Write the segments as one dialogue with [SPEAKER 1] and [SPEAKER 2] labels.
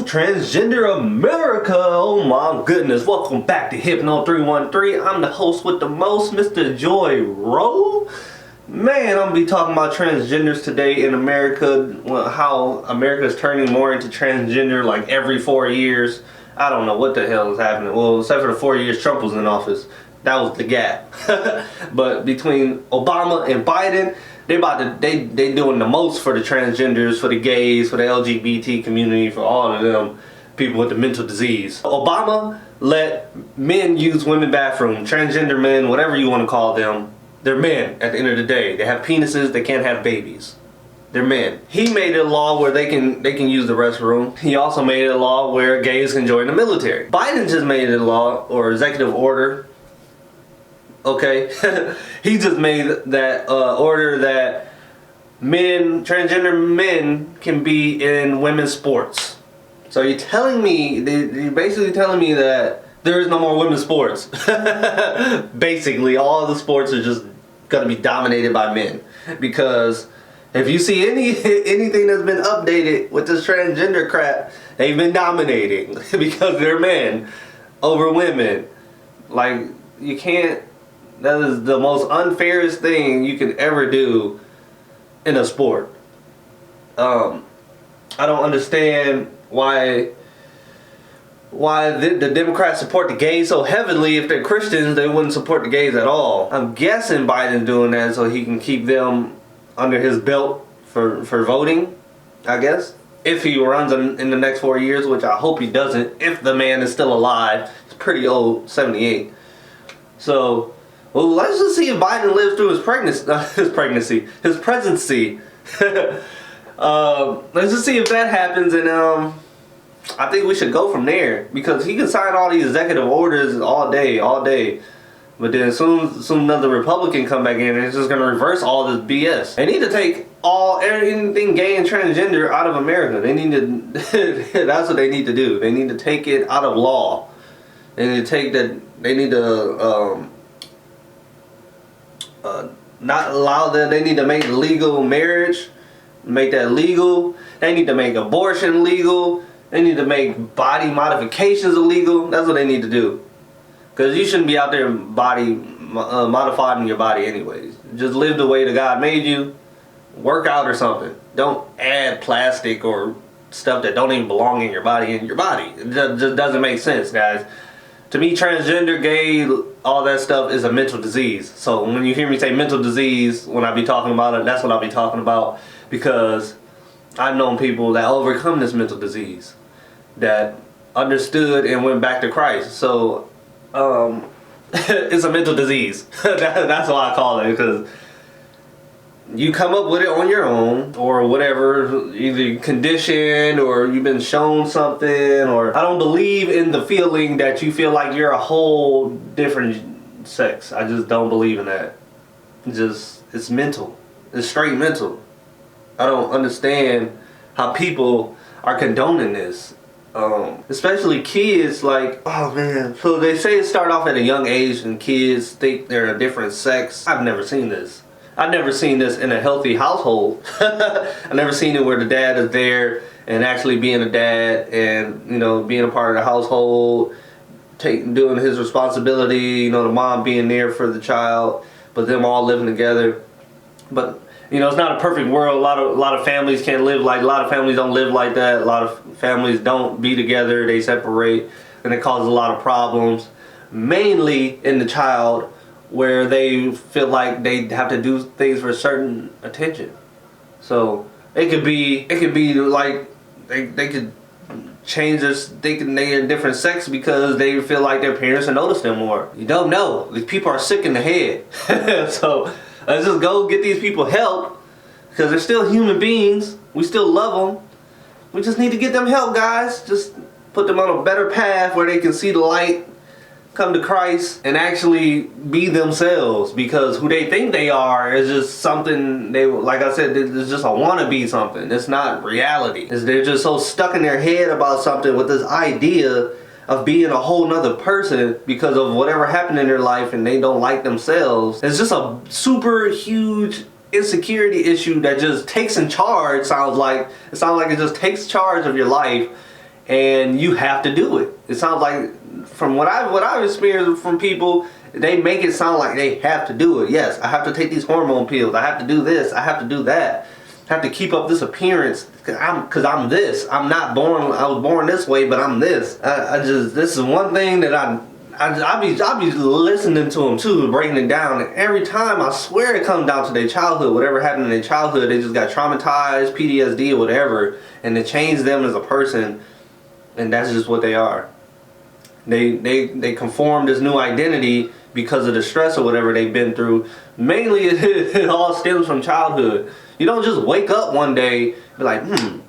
[SPEAKER 1] Transgender America. Oh my goodness, welcome back to Hypno 313. I'm the host with the most, Mr. Joy Road. Man, I'm gonna be talking about transgenders today in America. Well, how America is turning more into transgender like every 4 years. I don't know what the hell is happening. Well, except for the 4 years Trump was in office. That was the gap. But between Obama and Biden, they doing the most for the transgenders, for the gays, for the LGBT community, for all of them people with the mental disease. Obama let men use women's bathroom, transgender men, whatever you want to call them. They're men at the end of the day. They have penises, they can't have babies. They're men. He made a law where they can use the restroom. He also made a law where gays can join the military. Biden just made a law or executive order. Okay, he just made that order that transgender men can be in women's sports. So you're telling me, you're basically telling me that there is no more women's sports. Basically, all of the sports are just gonna be dominated by men. Because if you see anything that's been updated with this transgender crap, they've been dominating because they're men over women. Like, you can't. That is the most unfairest thing you can ever do in a sport. I don't understand why the Democrats support the gays so heavily. If they're Christians, they wouldn't support the gays at all. I'm guessing Biden's doing that so he can keep them under his belt for voting, I guess. If he runs in the next 4 years, which I hope he doesn't, if the man is still alive. He's pretty old, 78. So, well, let's just see if Biden lives through his presidency. Let's just see if that happens, and I think we should go from there, because he can sign all these executive orders all day. But then soon another Republican come back in and it's just gonna reverse all this BS. They need to take anything gay and transgender out of America. They need to. That's what they need to do. They need to take it out of law. They need to take that. They need to. Not allow that. They need to make legal marriage, make that legal. They need to make abortion legal. They need to make body modifications illegal. That's what they need to do. Because you shouldn't be out there modifying your body anyways. Just live the way that God made you. Work out or something. Don't add plastic or stuff that don't even belong in your body It just doesn't make sense, guys. To me, transgender, gay, all that stuff is a mental disease. So when you hear me say mental disease, when I be talking about it, that's what I'll be talking about. Because I've known people that overcome this mental disease, that understood and went back to Christ. So it's a mental disease. That's why I call it, because you come up with it on your own, or whatever, either conditioned or you've been shown something. Or I don't believe in the feeling that you feel like you're a whole different sex. I just don't believe in that. It's mental. It's straight mental. I don't understand how people are condoning this. Especially kids, like, oh man. So they say it start off at a young age and kids think they're a different sex. I've never seen this. I've never seen this in a healthy household. I've never seen it where the dad is there and actually being a dad and, you know, being a part of the household, doing his responsibility, you know, the mom being there for the child, but them all living together. But, you know, it's not a perfect world. A lot of families can't live like, a lot of families don't live like that. A lot of families don't be together, they separate, and it causes a lot of problems, mainly in the child, where they feel like they have to do things for certain attention. So it could be like they could change this, thinking they're a different sex because they feel like their parents will notice them more. You don't know. These people are sick in the head. So let's just go get these people help, because they're still human beings. We still love them. We just need to get them help, guys. Just put them on a better path where they can see the light, come to Christ, and actually be themselves, because who they think they are is just something they, like I said, it's just a wannabe something. It's not reality. They're just so stuck in their head about something with this idea of being a whole nother person because of whatever happened in their life, and they don't like themselves. It's just a super huge insecurity issue that just takes in charge. It sounds like it just takes charge of your life and you have to do it. It sounds like, from what I've experienced from people, they make it sound like they have to do it. Yes, I have to take these hormone pills. I have to do this. I have to do that. I have to keep up this appearance because I'm this. I'm not born. I was born this way, but I'm this. This is one thing that I be listening to them too, breaking it down. And every time, I swear it comes down to their childhood. Whatever happened in their childhood, they just got traumatized, PTSD or whatever, and it changed them as a person. And that's just what they are. They conform this new identity because of the stress or whatever they've been through. Mainly, it all stems from childhood. You don't just wake up one day and be like, I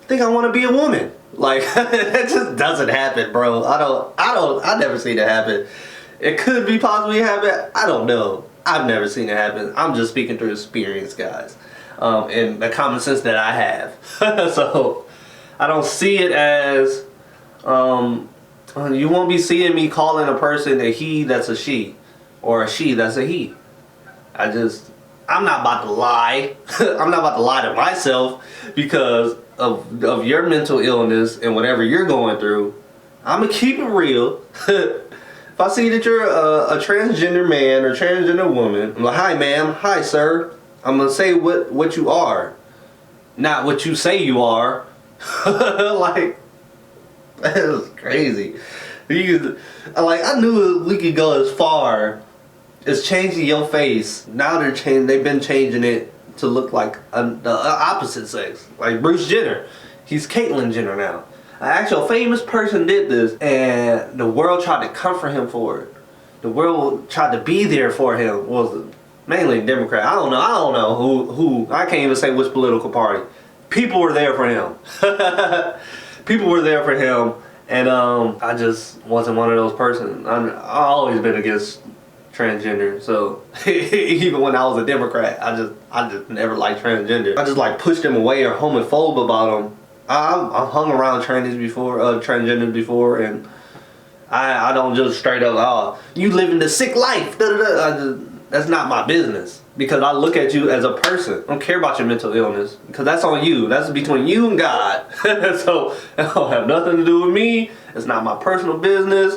[SPEAKER 1] think I want to be a woman. Like, it just doesn't happen, bro. I never seen it happen. It could be possibly happen. I don't know. I've never seen it happen. I'm just speaking through experience, guys, and the common sense that I have. So I don't see it as, you won't be seeing me calling a person a he that's a she, or a she that's a he. I'm not about to lie. I'm not about to lie to myself because of your mental illness and whatever you're going through. I'm gonna keep it real. If I see that you're a transgender man or transgender woman, I'm like, hi ma'am, hi sir. I'm gonna say what you are, not what you say you are. Like, that is crazy. I knew we could go as far as changing your face. Now they've been changing it to look like the opposite sex. Like Bruce Jenner, he's Caitlyn Jenner now. An actual famous person did this, and the world tried to comfort him for it. The world tried to be there for him. Was mainly Democrat. I don't know who. I can't even say which political party. People were there for him. People were there for him, and I just wasn't one of those persons. I've always been against transgender, so even when I was a Democrat, I just never liked transgender. I just like pushed them away or homophobe about them. I hung around transgenders before, and I don't just straight up, oh, you living the sick life. That's not my business, because I look at you as a person. I don't care about your mental illness, because that's on you. That's between you and God. So it don't have nothing to do with me. It's not my personal business.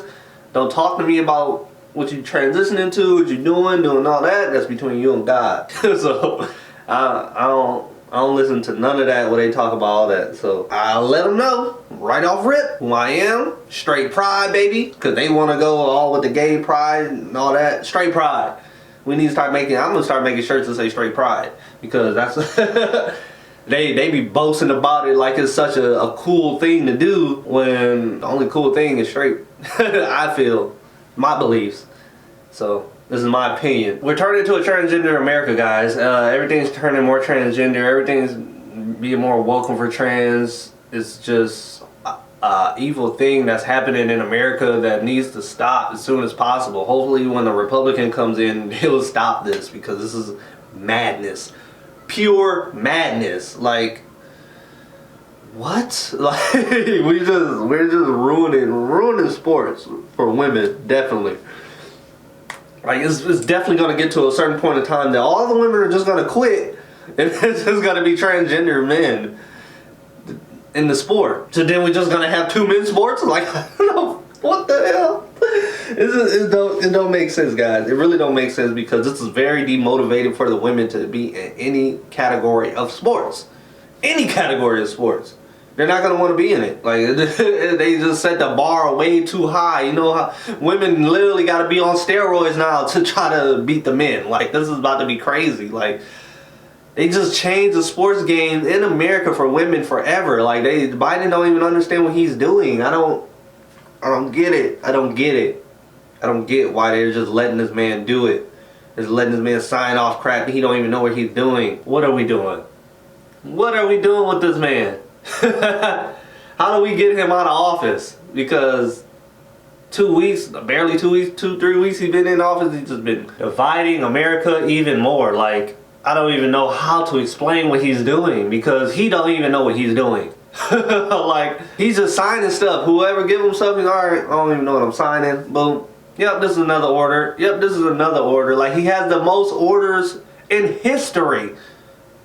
[SPEAKER 1] Don't talk to me about what you transitioning to, what you doing all that. That's between you and God. So I don't listen to none of that when they talk about all that. So I'll let them know right off rip who I am. Straight pride, baby. Because they want to go all with the gay pride and all that. Straight pride. We need to start making, I'm going to start making shirts that say straight pride. Because that's, they be boasting about it like it's such a cool thing to do, when the only cool thing is straight. I feel, my beliefs. So this is my opinion. We're turning into a transgender America, guys. Everything's turning more transgender. Everything's being more welcome for trans. It's just an evil thing that's happening in America that needs to stop as soon as possible. Hopefully when the Republican comes in, he'll stop this, because this is madness. Pure madness. Like, what? Like, we're just ruining sports for women, definitely. Like, it's definitely going to get to a certain point in time that all the women are just going to quit, and it's just going to be transgender men in the sport. So then we're just going to have two men's sports? Like, I don't know. What the hell? It don't make sense, guys. It really don't make sense, because this is very demotivating for the women to be in any category of sports. Any category of sports. They're not going to want to be in it. Like, they just set the bar way too high. You know how women literally got to be on steroids now to try to beat the men. Like, this is about to be crazy. Like, they just changed the sports game in America for women forever. Like, Biden don't even understand what he's doing. I don't get it. I don't get why they're just letting this man do it. Just letting this man sign off crap. He don't even know what he's doing. What are we doing? What are we doing with this man? How do we get him out of office? Because 2 weeks, barely 2 weeks, 3 weeks he's been in office, he's just been dividing America even more. Like, I don't even know how to explain what he's doing, because he don't even know what he's doing. Like, he's just signing stuff. Whoever give him something, alright, I don't even know what I'm signing. Boom. Yep, this is another order. Yep, this is another order. Like, he has the most orders in history.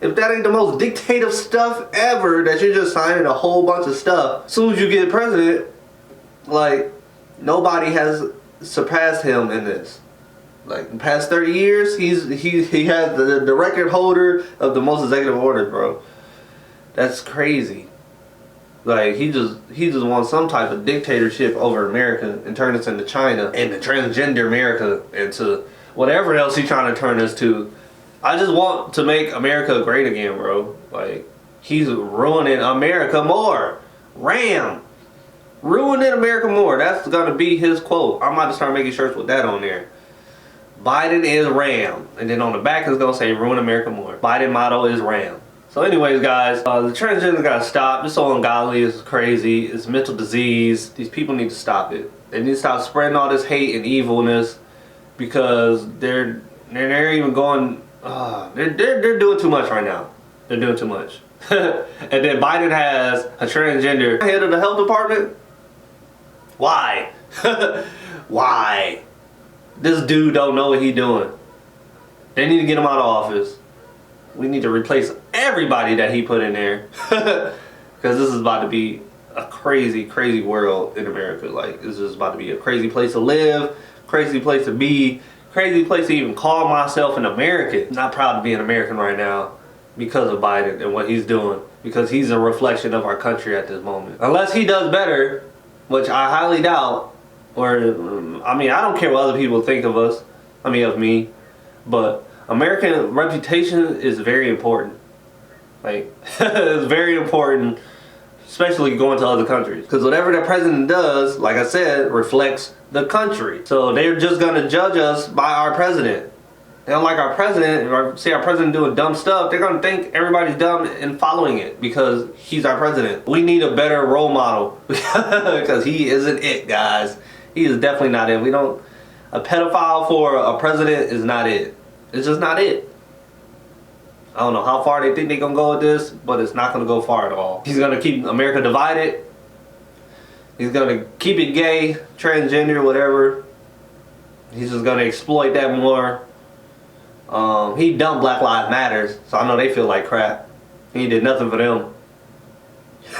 [SPEAKER 1] If that ain't the most dictative stuff ever, that you're just signing a whole bunch of stuff, as soon as you get president, like, nobody has surpassed him in this. Like, the past 30 years, he has the record holder of the most executive orders, bro. That's crazy. Like, he just wants some type of dictatorship over America and turn us into China and the transgender America into whatever else he's trying to turn us to. I just want to make America great again, bro. Like, he's ruining America more. Ram. Ruining America more. That's gonna be his quote. I'm about to start making shirts with that on there. Biden is Ram. And then on the back it's gonna say ruin America more. Biden motto is Ram. So anyways, guys, the transgender gotta stop. It's so ungodly, it's crazy, it's mental disease. These people need to stop it. They need to stop spreading all this hate and evilness, because they're even going, they're doing too much right now. They're doing too much. And then Biden has a transgender head of the health department. Why? Why? This dude don't know what he doing. They need to get him out of office. We need to replace everybody that he put in there. Because this is about to be a crazy, crazy world in America. Like, this is about to be a crazy place to live, crazy place to be, crazy place to even call myself an American. I'm not proud to be an American right now because of Biden and what he's doing. Because he's a reflection of our country at this moment. Unless he does better, which I highly doubt. Or, I mean, I don't care what other people think of us. I mean, of me. But American reputation is very important. Like, it's very important, especially going to other countries. Because whatever the president does, like I said, reflects the country. So they're just going to judge us by our president. They don't like our president, or see our president doing dumb stuff, they're going to think everybody's dumb and following it because he's our president. We need a better role model because he isn't it, guys. He is definitely not it. A pedophile for a president is not it. It's just not it. I don't know how far they think they're going to go with this, but it's not going to go far at all. He's going to keep America divided. He's going to keep it gay, transgender, whatever. He's just going to exploit that more. He done Black Lives Matters, so I know they feel like crap. He did nothing for them.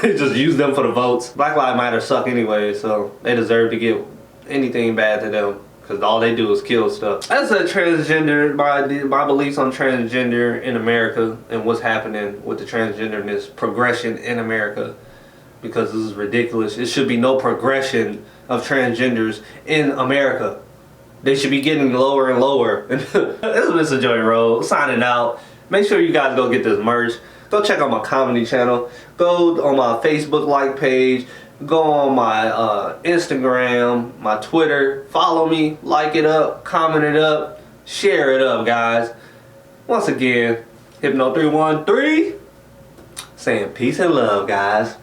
[SPEAKER 1] He just used them for the votes. Black Lives Matter suck anyway, so they deserve to get anything bad to them. Because all they do is kill stuff. As a transgender, my beliefs on transgender in America and what's happening with the transgenderness progression in America. Because this is ridiculous. It should be no progression of transgenders in America. They should be getting lower and lower. This is MrJoyRoad signing out. Make sure you guys go get this merch. Go check out my comedy channel. Go on my Facebook like page. Go on my Instagram, my Twitter. Follow me, like it up, comment it up, share it up, guys. Once again, Hypno313 saying peace and love, guys.